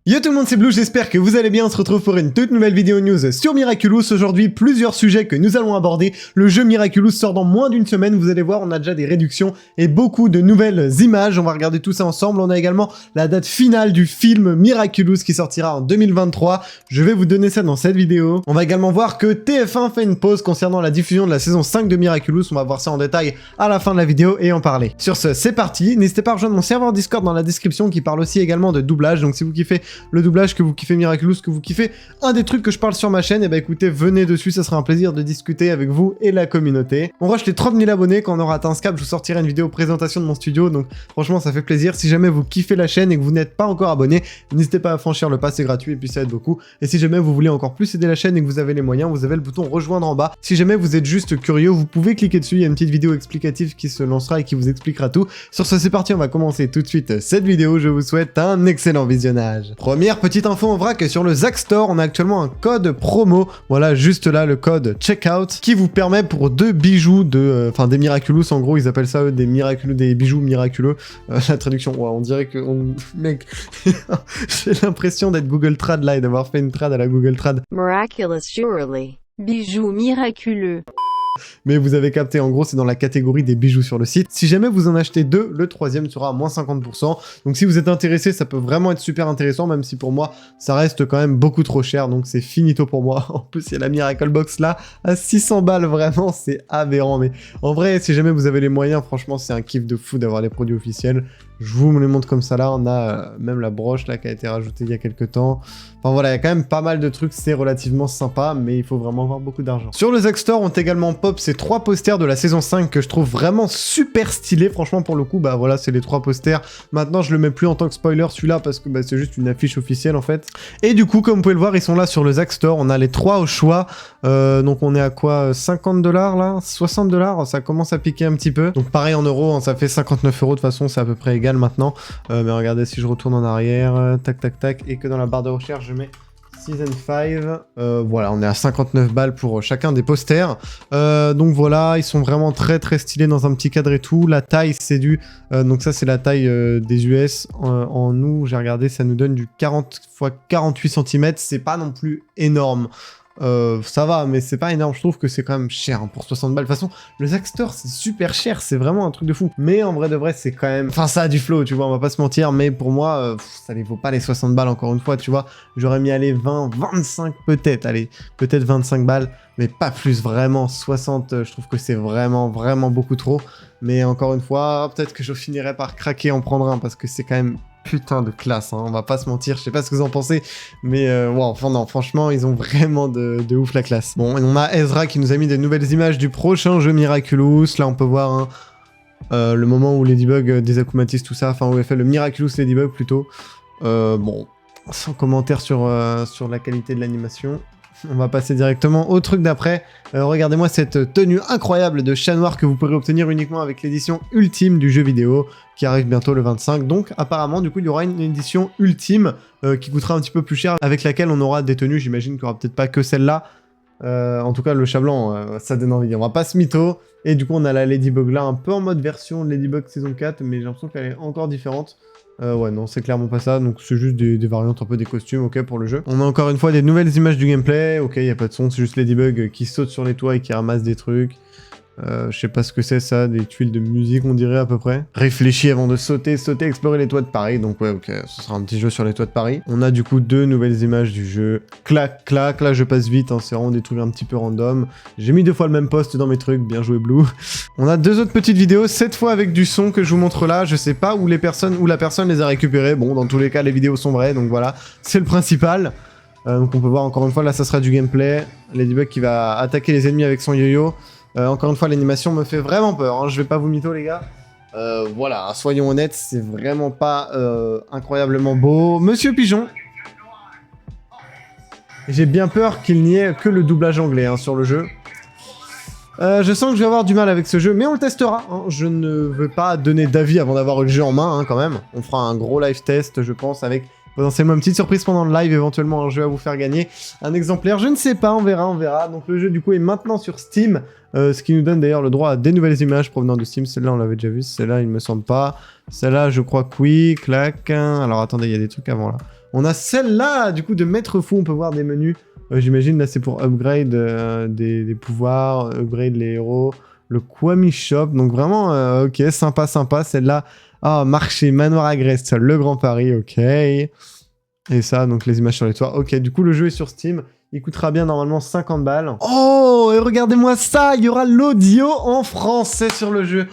Yo tout le monde, c'est Blue, j'espère que vous allez bien, on se retrouve pour une toute nouvelle vidéo news sur Miraculous. Aujourd'hui, plusieurs sujets que nous allons aborder. Le jeu Miraculous sort dans moins d'une semaine, vous allez voir, on a déjà des réductions et beaucoup de nouvelles images. On va regarder tout ça ensemble. On a également la date finale du film Miraculous qui sortira en 2023. Je vais vous donner ça dans cette vidéo. On va également voir que TF1 fait une pause concernant la diffusion de la saison 5 de Miraculous. On va voir ça en détail à la fin de la vidéo et en parler. Sur ce, c'est parti. N'hésitez pas à rejoindre mon serveur Discord dans la description qui parle aussi également de doublage. Donc si vous kiffez le doublage, que vous kiffez Miraculous, que vous kiffez un des trucs que je parle sur ma chaîne, et bah écoutez, venez dessus, ça sera un plaisir de discuter avec vous et la communauté. On rush les 30 000 abonnés, quand on aura atteint ce cap, je vous sortirai une vidéo présentation de mon studio, donc franchement ça fait plaisir. Si jamais vous kiffez la chaîne et que vous n'êtes pas encore abonné, n'hésitez pas à franchir le pas, c'est gratuit et puis ça aide beaucoup. Et si jamais vous voulez encore plus aider la chaîne et que vous avez les moyens, vous avez le bouton rejoindre en bas. Si jamais vous êtes juste curieux, vous pouvez cliquer dessus, il y a une petite vidéo explicative qui se lancera et qui vous expliquera tout. Sur ce, c'est parti, on va commencer tout de suite cette vidéo, je vous souhaite un excellent visionnage. Première petite info en vrac, sur le Zach Store, on a actuellement un code promo, voilà juste là le code checkout, qui vous permet pour 2 bijoux de, enfin des Miraculous, en gros ils appellent ça eux des Miraculous, des bijoux miraculeux, la traduction, ouais, on dirait que, mec, j'ai l'impression d'être Google Trad là et d'avoir fait une trad à la Google Trad. Miraculous surely. Bijoux miraculeux. Mais vous avez capté, en gros, c'est dans la catégorie des bijoux sur le site. Si jamais vous en achetez 2, le 3e sera à moins 50%. Donc si vous êtes intéressé, ça peut vraiment être super intéressant, même si pour moi, ça reste quand même beaucoup trop cher. Donc c'est finito pour moi. En plus, il y a la Miracle Box là, à 600 balles, vraiment, c'est aberrant. Mais en vrai, si jamais vous avez les moyens, franchement, c'est un kiff de fou d'avoir les produits officiels. Je vous les montre comme ça là, on a même la broche là qui a été rajoutée il y a quelques temps. Enfin voilà, il y a quand même pas mal de trucs, c'est relativement sympa, mais il faut vraiment avoir beaucoup d'argent. Sur le Zach Store, on a également pop ces 3 posters de la saison 5 que je trouve vraiment super stylés. Franchement, pour le coup, bah voilà, c'est les 3 posters. Maintenant, je le mets plus en tant que spoiler celui-là parce que bah, c'est juste une affiche officielle en fait. Et du coup, comme vous pouvez le voir, ils sont là sur le Zach Store. On a les 3 au choix. Donc on est à quoi, 50 $ là, 60 $, ça commence à piquer un petit peu. Donc pareil en euros, hein, ça fait 59 € de toute façon, c'est à peu près égal maintenant. Mais regardez, si je retourne en arrière, tac tac tac, et que dans la barre de recherche je mets Season 5, voilà, on est à 59 balles pour chacun des posters. Donc voilà, ils sont vraiment très très stylés dans un petit cadre et tout. La taille, c'est du... donc ça, c'est la taille des US. En nous, j'ai regardé, ça nous donne du 40 x 48 cm. C'est pas non plus énorme. Ça va, mais c'est pas énorme, je trouve que c'est quand même cher hein, pour 60 balles. De toute façon, le Zach Store, c'est super cher, c'est vraiment un truc de fou. Mais en vrai de vrai, c'est quand même... Enfin, ça a du flow, tu vois, on va pas se mentir, mais pour moi, ça les vaut pas les 60 balles, encore une fois, tu vois. J'aurais mis, allez, 20, 25 peut-être, allez, peut-être 25 balles, mais pas plus, vraiment, 60, je trouve que c'est vraiment, vraiment beaucoup trop. Mais encore une fois, peut-être que je finirai par craquer en prendre un, parce que c'est quand même... putain de classe, hein, on va pas se mentir, je sais pas ce que vous en pensez, mais wow, enfin non, franchement, ils ont vraiment de ouf la classe. Bon, et on a Ezra qui nous a mis des nouvelles images du prochain jeu Miraculous, là on peut voir hein, le moment où Ladybug désakumatise tout ça, enfin où elle fait le Miraculous Ladybug plutôt. Bon, sans commentaire sur la qualité de l'animation. On va passer directement au truc d'après. Regardez-moi cette tenue incroyable de chat noir que vous pourrez obtenir uniquement avec l'édition ultime du jeu vidéo qui arrive bientôt le 25. Donc apparemment, du coup, il y aura une édition ultime qui coûtera un petit peu plus cher avec laquelle on aura des tenues. J'imagine qu'il n'y aura peut-être pas que celle-là. En tout cas, le chat blanc, ça donne envie. On va pas se mytho. Et du coup, on a la Ladybug là, un peu en mode version Ladybug saison 4, mais j'ai l'impression qu'elle est encore différente. Ouais, non, c'est clairement pas ça, donc c'est juste des variantes un peu des costumes, ok, pour le jeu. On a encore une fois des nouvelles images du gameplay, ok, y a pas de son, c'est juste Ladybug qui saute sur les toits et qui ramasse des trucs. Je sais pas ce que c'est ça, des tuiles de musique on dirait à peu près. Réfléchis avant de sauter, explorer les toits de Paris, donc ouais ok, ce sera un petit jeu sur les toits de Paris. On a du coup 2 nouvelles images du jeu, clac clac, là je passe vite, hein, c'est vraiment des trucs un petit peu random. J'ai mis 2 fois le même post dans mes trucs, bien joué Blue. On a 2 autres petites vidéos, cette fois avec du son que je vous montre là, je sais pas où la personne les a récupérées, bon dans tous les cas les vidéos sont vraies, donc voilà, c'est le principal. Donc on peut voir encore une fois, là ça sera du gameplay, Ladybug qui va attaquer les ennemis avec son yo-yo. Encore une fois, l'animation me fait vraiment peur, hein. Je vais pas vous mytho les gars. Voilà, soyons honnêtes, c'est vraiment pas incroyablement beau. Monsieur Pigeon. J'ai bien peur qu'il n'y ait que le doublage anglais hein, sur le jeu. Je sens que je vais avoir du mal avec ce jeu, mais on le testera. Hein. Je ne veux pas donner d'avis avant d'avoir le jeu en main, hein, quand même. On fera un gros live test, je pense, avec potentiellement une petite surprise pendant le live, éventuellement un jeu à vous faire gagner, un exemplaire, je ne sais pas, on verra. Donc le jeu du coup est maintenant sur Steam, ce qui nous donne d'ailleurs le droit à des nouvelles images provenant de Steam. Celle-là on l'avait déjà vu, celle-là il me semble pas, celle-là je crois que oui, clac, alors attendez, il y a des trucs avant là. On a celle-là du coup de Maître Fou, on peut voir des menus, j'imagine là c'est pour upgrade des pouvoirs, upgrade les héros, le Kwami Shop, donc vraiment ok, sympa, celle-là. Ah, marché, manoir agreste, le Grand Paris, ok. Et ça, donc les images sur les toits. Ok, du coup, le jeu est sur Steam. Il coûtera bien normalement 50 balles. Oh, et regardez-moi ça, il y aura l'audio en français sur le jeu.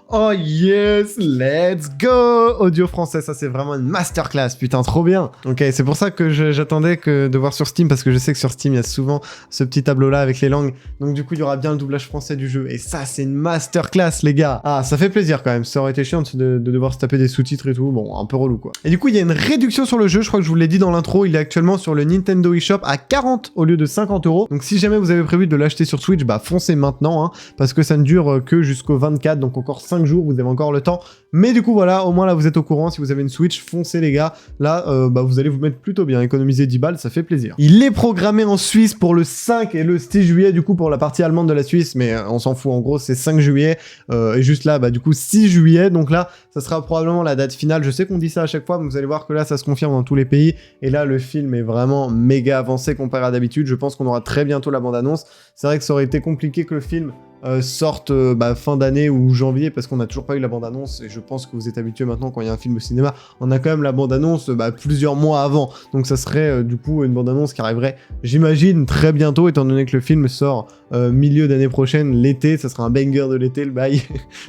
Oh yes, let's go. Audio français, ça c'est vraiment une masterclass, putain, trop bien. Ok, c'est pour ça que j'attendais de voir sur Steam, parce que je sais que sur Steam, il y a souvent ce petit tableau-là avec les langues. Donc du coup, il y aura bien le doublage français du jeu. Et ça, c'est une masterclass, les gars. Ah, ça fait plaisir quand même. Ça aurait été chiant de devoir se taper des sous-titres et tout. Bon, un peu relou, quoi. Et du coup, il y a une réduction sur le jeu. Je crois que je vous l'ai dit dans l'intro. Il est actuellement sur le Nintendo eShop à 40 au lieu de 50 €. Donc si jamais vous avez prévu de l'acheter sur Switch, bah foncez maintenant, hein, parce que ça ne dure que jusqu'au 24, donc encore 5 jours, vous avez encore le temps. Mais du coup voilà, au moins là vous êtes au courant, si vous avez une Switch, foncez les gars. Là, bah vous allez vous mettre plutôt bien, économiser 10 balles, ça fait plaisir. Il est programmé en Suisse pour le 5 et le 6 juillet, du coup pour la partie allemande de la Suisse, mais on s'en fout, en gros c'est 5 juillet, et juste là, bah du coup 6 juillet, donc là, ça sera probablement la date finale. Je sais qu'on dit ça à chaque fois, mais vous allez voir que là ça se confirme dans tous les pays, et là le film est vraiment méga avancé comparé à d'habitude. Je pense qu'on aura très bientôt la bande-annonce. C'est vrai que ça aurait été compliqué que le film sorte fin d'année ou janvier, parce qu'on n'a toujours pas eu la bande-annonce, et je pense que vous êtes habitués maintenant quand il y a un film au cinéma, on a quand même la bande-annonce plusieurs mois avant, donc ça serait du coup une bande-annonce qui arriverait, j'imagine, très bientôt, étant donné que le film sort milieu d'année prochaine, l'été, ça sera un banger de l'été le bail,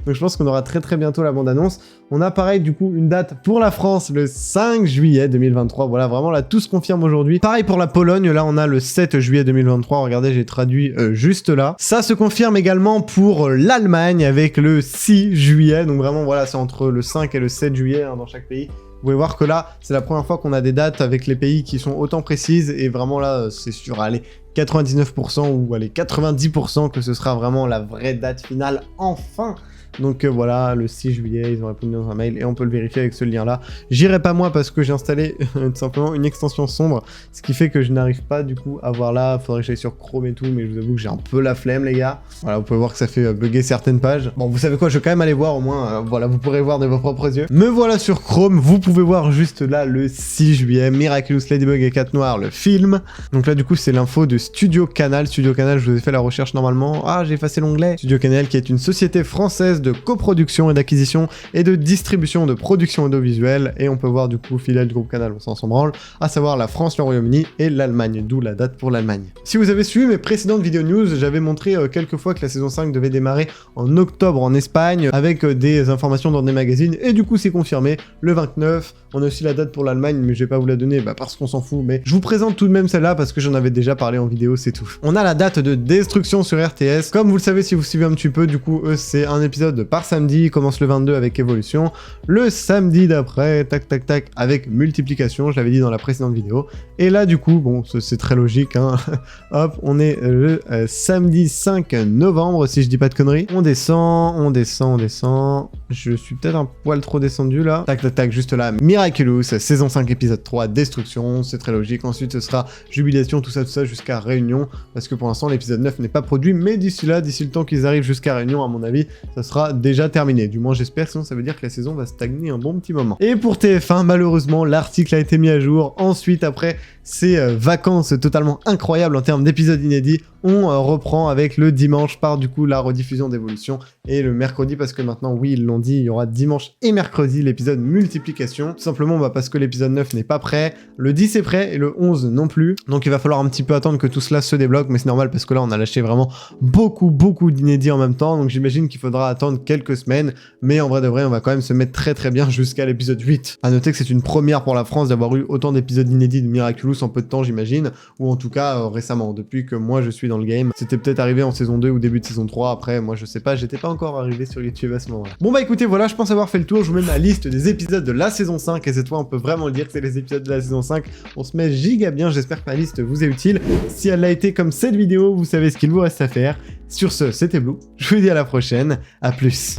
donc je pense qu'on aura très bientôt la bande-annonce. On a pareil du coup une date pour la France, le 5 juillet 2023, voilà, vraiment là tout se confirme aujourd'hui. Pareil pour la Pologne, là on a le 7 juillet 2023, regardez j'ai traduit juste là. Ça se confirme également pour l'Allemagne avec le 6 juillet, donc vraiment voilà, c'est entre le 5 et le 7 juillet hein, dans chaque pays. Vous pouvez voir que là, c'est la première fois qu'on a des dates avec les pays qui sont autant précises, et vraiment là, c'est sûr, allez, 99% ou allez, 90% que ce sera vraiment la vraie date finale, enfin. Donc voilà, le 6 juillet, ils ont répondu dans un mail et on peut le vérifier avec ce lien-là. J'irai pas moi parce que j'ai installé tout simplement une extension sombre, ce qui fait que je n'arrive pas du coup à voir là. Faudrait que j'aille sur Chrome et tout, mais je vous avoue que j'ai un peu la flemme, les gars. Voilà, vous pouvez voir que ça fait bugger certaines pages. Bon, vous savez quoi, je vais quand même aller voir au moins. Voilà, vous pourrez voir de vos propres yeux. Me voilà sur Chrome, vous pouvez voir juste là le 6 juillet, Miraculous Ladybug et Cat Noir, le film. Donc là, du coup, c'est l'info de Studio Canal. Studio Canal, je vous ai fait la recherche normalement. Ah, j'ai effacé l'onglet. Studio Canal, qui est une société française de coproduction et d'acquisition et de distribution de production audiovisuelle, et on peut voir du coup filiale du groupe Canal, on s'en branle, à savoir la France, le Royaume-Uni et l'Allemagne, d'où la date pour l'Allemagne. Si vous avez suivi mes précédentes vidéos news, j'avais montré quelques fois que la saison 5 devait démarrer en octobre en Espagne, avec des informations dans des magazines, et du coup c'est confirmé, le 29, on a aussi la date pour l'Allemagne, mais je vais pas vous la donner parce qu'on s'en fout, mais je vous présente tout de même celle-là parce que j'en avais déjà parlé en vidéo, c'est tout. On a la date de Destruction sur RTS, comme vous le savez si vous suivez un petit peu, du coup c'est un épisode par samedi, il commence le 22 avec Évolution, le samedi d'après, tac avec Multiplication, je l'avais dit dans la précédente vidéo, et là du coup, bon, c'est très logique, hein, hop, on est le samedi 5 novembre, si je dis pas de conneries, on descend, je suis peut-être un poil trop descendu là, tac, juste là, Miraculous, saison 5 épisode 3, Destruction, c'est très logique, ensuite ce sera Jubilation, tout ça jusqu'à Réunion, parce que pour l'instant l'épisode 9 n'est pas produit, mais d'ici là, d'ici le temps qu'ils arrivent jusqu'à Réunion, à mon avis, ça sera déjà terminé, du moins j'espère, sinon ça veut dire que la saison va stagner un bon petit moment. Et pour TF1, malheureusement, l'article a été mis à jour, ensuite après ces vacances totalement incroyables en termes d'épisodes inédits, on reprend avec le dimanche par du coup la rediffusion d'Évolution, et le mercredi parce que maintenant, oui, ils l'ont dit, il y aura dimanche et mercredi l'épisode Multiplication, tout simplement parce que l'épisode 9 n'est pas prêt, le 10 est prêt et le 11 non plus, donc il va falloir un petit peu attendre que tout cela se débloque, mais c'est normal parce que là on a lâché vraiment beaucoup d'inédits en même temps, donc j'imagine qu'il faudra attendre quelques semaines, mais en vrai de vrai on va quand même se mettre très bien jusqu'à l'épisode 8. À noter que c'est une première pour la France d'avoir eu autant d'épisodes inédits de Miraculous en peu de temps, j'imagine, ou en tout cas récemment, depuis que moi je suis dans le game. C'était peut-être arrivé en saison 2 ou début de saison 3, après moi je sais pas, j'étais pas encore arrivé sur YouTube à ce moment-là. Bon bah écoutez, voilà, je pense avoir fait le tour, je vous mets ma liste des épisodes de la saison 5, et cette fois on peut vraiment le dire que c'est les épisodes de la saison 5, on se met giga bien, j'espère que ma liste vous est utile. Si elle l'a été comme cette vidéo, vous savez ce qu'il vous reste à faire. Sur ce, c'était Blue, je vous dis à la prochaine, à plus.